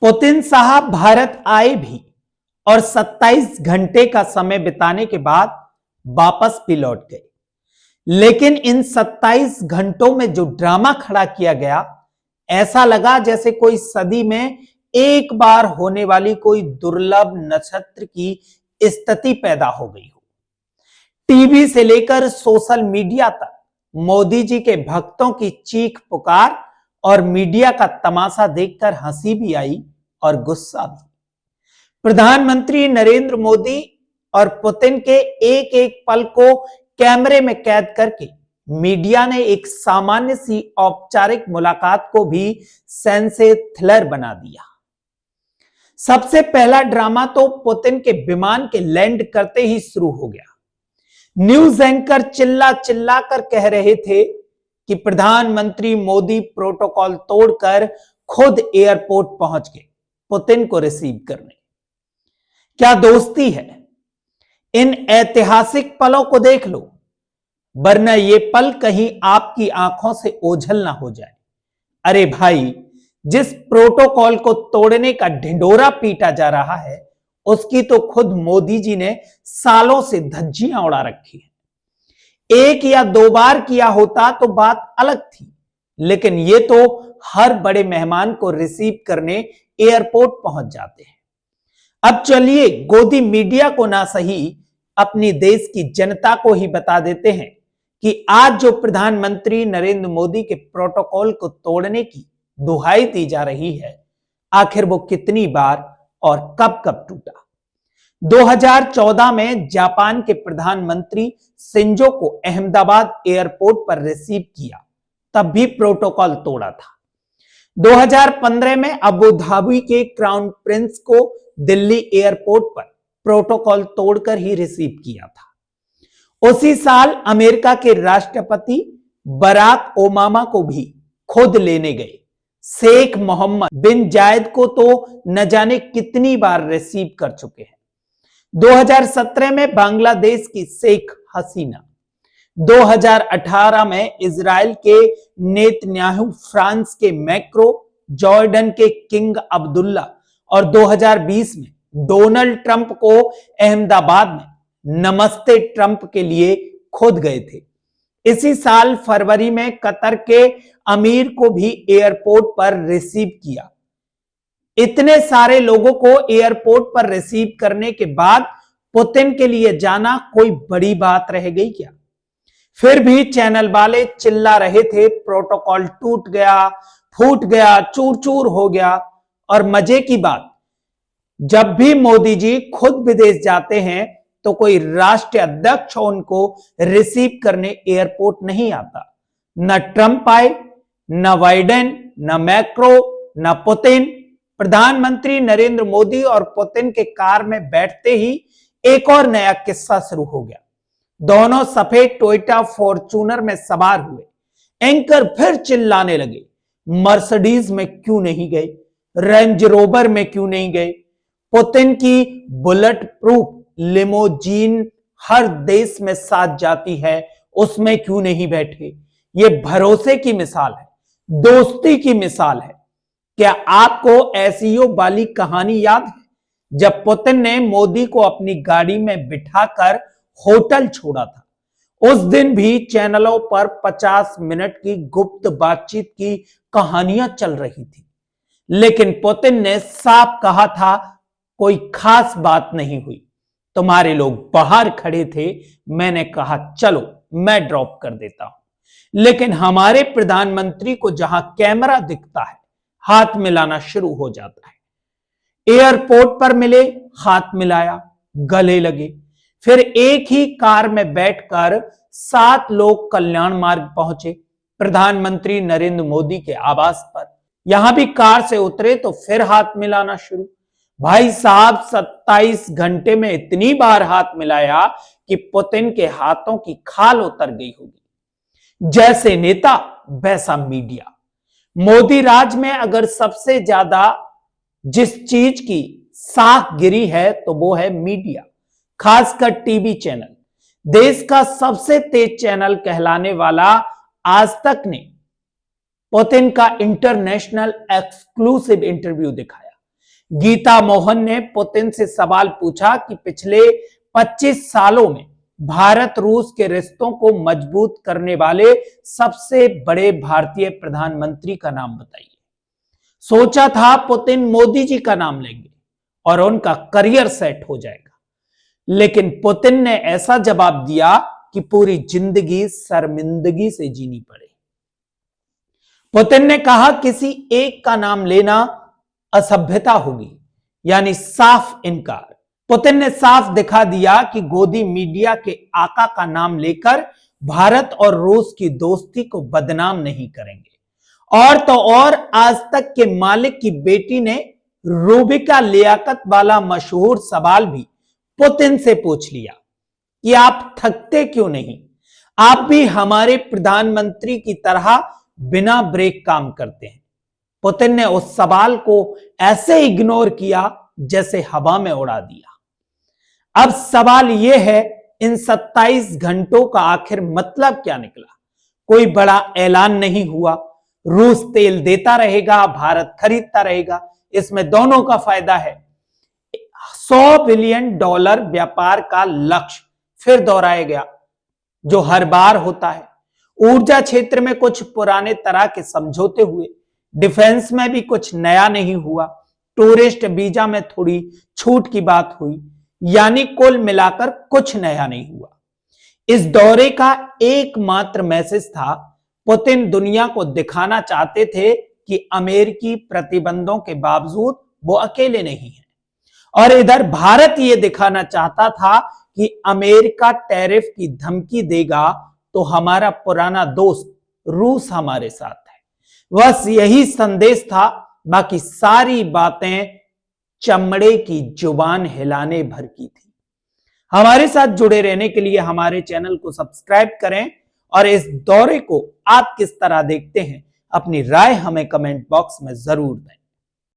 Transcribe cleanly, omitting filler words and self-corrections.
Putin साहब भारत आए भी और 27 घंटे का समय बिताने के बाद वापस भी लौट गए। लेकिन इन 27 घंटों में जो ड्रामा खड़ा किया गया, ऐसा लगा जैसे कोई सदी में एक बार होने वाली कोई दुर्लभ नक्षत्र की स्थिति पैदा हो गई हो। टीवी से लेकर सोशल मीडिया तक मोदी जी के भक्तों की चीख पुकार और मीडिया का तमाशा देखकर हंसी भी आई और गुस्सा भी। प्रधानमंत्री नरेंद्र मोदी और पुतिन के एक एक पल को कैमरे में कैद करके मीडिया ने एक सामान्य सी औपचारिक मुलाकात को भी सेंसेशनल बना दिया। सबसे पहला ड्रामा तो पुतिन के विमान के लैंड करते ही शुरू हो गया। न्यूज एंकर चिल्ला चिल्ला कर कह रहे थे कि प्रधानमंत्री मोदी प्रोटोकॉल तोड़कर खुद एयरपोर्ट पहुंच गए पुतिन को रिसीव करने। क्या दोस्ती है? इन ऐतिहासिक पलों को देख लो, वरना ये पल कहीं आपकी आंखों से ओझल ना हो जाए। अरे भाई, जिस प्रोटोकॉल को तोड़ने का ढिंढोरा पीटा जा रहा है, उसकी तो खुद मोदी जी ने सालों से धज्जियां उड़ा रखी है। एक या दो बार किया होता तो बात अलग थी, लेकिन ये तो हर बड़े मेहमान को रिसीव करने एयरपोर्ट पहुंच जाते हैं। अब चलिए गोदी मीडिया को ना सही, अपनी देश की जनता को ही बता देते हैं कि आज जो प्रधानमंत्री नरेंद्र मोदी के प्रोटोकॉल को तोड़ने की दुहाई दी जा रही है, आखिर वो कितनी बार और कब कब टूटा। 2014 में जापान के प्रधानमंत्री शिंजो को अहमदाबाद एयरपोर्ट पर रिसीव किया, तब भी प्रोटोकॉल तोड़ा था। 2015 में अबू धाबी के क्राउन प्रिंस को दिल्ली एयरपोर्ट पर प्रोटोकॉल तोड़कर ही रिसीव किया था। उसी साल अमेरिका के राष्ट्रपति बराक ओबामा को भी खुद लेने गए। शेख मोहम्मद बिन जायद को तो न जाने कितनी बार रिसीव कर चुके हैं। 2017 में बांग्लादेश की शेख हसीना, 2018 में इजराइल के नेतन्याहू, फ्रांस के मैक्रो, जॉर्डन के किंग अब्दुल्ला और 2020 में डोनाल्ड ट्रंप को अहमदाबाद में नमस्ते ट्रंप के लिए खुद गए थे। इसी साल फरवरी में कतर के अमीर को भी एयरपोर्ट पर रिसीव किया। इतने सारे लोगों को एयरपोर्ट पर रिसीव करने के बाद पुतिन के लिए जाना कोई बड़ी बात रह गई क्या? फिर भी चैनल वाले चिल्ला रहे थे प्रोटोकॉल टूट गया, फूट गया, चूर चूर हो गया। और मजे की बात, जब भी मोदी जी खुद विदेश जाते हैं तो कोई राष्ट्रीय अध्यक्ष उनको रिसीव करने एयरपोर्ट नहीं आता। न ट्रंप आए, न बाइडेन, न मैक्रो, न पुतिन। प्रधानमंत्री नरेंद्र मोदी और पुतिन के कार में बैठते ही एक और नया किस्सा शुरू हो गया। दोनों सफेद टोयोटा फॉर्च्यूनर में सवार हुए। एंकर फिर चिल्लाने लगे, मर्सिडीज में क्यों नहीं गए, रेंज रोवर में क्यों नहीं गए, पुतिन की बुलेट प्रूफ लिमोजीन हर देश में साथ जाती है, उसमें क्यों नहीं बैठे। ये भरोसे की मिसाल है, दोस्ती की मिसाल है। क्या आपको एसईओ वाली कहानी याद है, जब पुतिन ने मोदी को अपनी गाड़ी में बिठाकर होटल छोड़ा था? उस दिन भी चैनलों पर 50 मिनट की गुप्त बातचीत की कहानियां चल रही थी, लेकिन पुतिन ने साफ कहा था कोई खास बात नहीं हुई। तुम्हारे लोग बाहर खड़े थे, मैंने कहा चलो मैं ड्रॉप कर देता हूं। लेकिन हमारे प्रधानमंत्री को जहां कैमरा दिखता है, हाथ मिलाना शुरू हो जाता है। एयरपोर्ट पर मिले, हाथ मिलाया, गले लगे। फिर एक ही कार में बैठकर 7 लोग कल्याण मार्ग पहुंचे, प्रधानमंत्री नरेंद्र मोदी के आवास पर। यहां भी कार से उतरे तो फिर हाथ मिलाना शुरू। भाई साहब, 27 घंटे में इतनी बार हाथ मिलाया कि पुतिन के हाथों की खाल उतर गई होगी। जैसे नेता वैसा मीडिया। मोदी राज में अगर सबसे ज्यादा जिस चीज की साख गिरी है तो वो है मीडिया, खासकर टीवी चैनल। देश का सबसे तेज चैनल कहलाने वाला आज तक ने पुतिन का इंटरनेशनल एक्सक्लूसिव इंटरव्यू दिखाया। गीता मोहन ने पुतिन से सवाल पूछा कि पिछले 25 सालों में भारत रूस के रिश्तों को मजबूत करने वाले सबसे बड़े भारतीय प्रधानमंत्री का नाम बताइए। सोचा था पुतिन मोदी जी का नाम लेंगे और उनका करियर सेट हो जाएगा, लेकिन पुतिन ने ऐसा जवाब दिया कि पूरी जिंदगी शर्मिंदगी से जीनी पड़े। पुतिन ने कहा किसी एक का नाम लेना असभ्यता होगी, यानी साफ इनकार। पुतिन ने साफ दिखा दिया कि गोदी मीडिया के आका का नाम लेकर भारत और रूस की दोस्ती को बदनाम नहीं करेंगे। और तो और आज तक के मालिक की बेटी ने रूबिका लियाकत वाला मशहूर सवाल भी पुतिन से पूछ लिया कि आप थकते क्यों नहीं, आप भी हमारे प्रधानमंत्री की तरह बिना ब्रेक काम करते हैं। पुतिन ने उस सवाल को ऐसे इग्नोर किया जैसे हवा में उड़ा दिया। अब सवाल यह है, इन 27 घंटों का आखिर मतलब क्या निकला? कोई बड़ा ऐलान नहीं हुआ। रूस तेल देता रहेगा, भारत खरीदता रहेगा, इसमें दोनों का फायदा है। $100 बिलियन व्यापार का लक्ष्य फिर दोहराया गया, जो हर बार होता है। ऊर्जा क्षेत्र में कुछ पुराने तरह के समझौते हुए, डिफेंस में भी कुछ नया नहीं हुआ, टूरिस्ट वीजा में थोड़ी छूट की बात हुई, यानी कुल मिलाकर कुछ नया नहीं हुआ। इस दौरे का एकमात्र मैसेज था, पुतिन दुनिया को दिखाना चाहते थे कि अमेरिकी प्रतिबंधों के बावजूद वो अकेले नहीं हैं। और इधर भारत ये दिखाना चाहता था कि अमेरिका टैरिफ की धमकी देगा तो हमारा पुराना दोस्त रूस हमारे साथ है। बस यही संदेश था, बाकी सारी बातें चमड़े की जुबान हिलाने भर की थी। हमारे साथ जुड़े रहने के लिए हमारे चैनल को सब्सक्राइब करें और इस दौरे को आप किस तरह देखते हैं, अपनी राय हमें कमेंट बॉक्स में जरूर दें।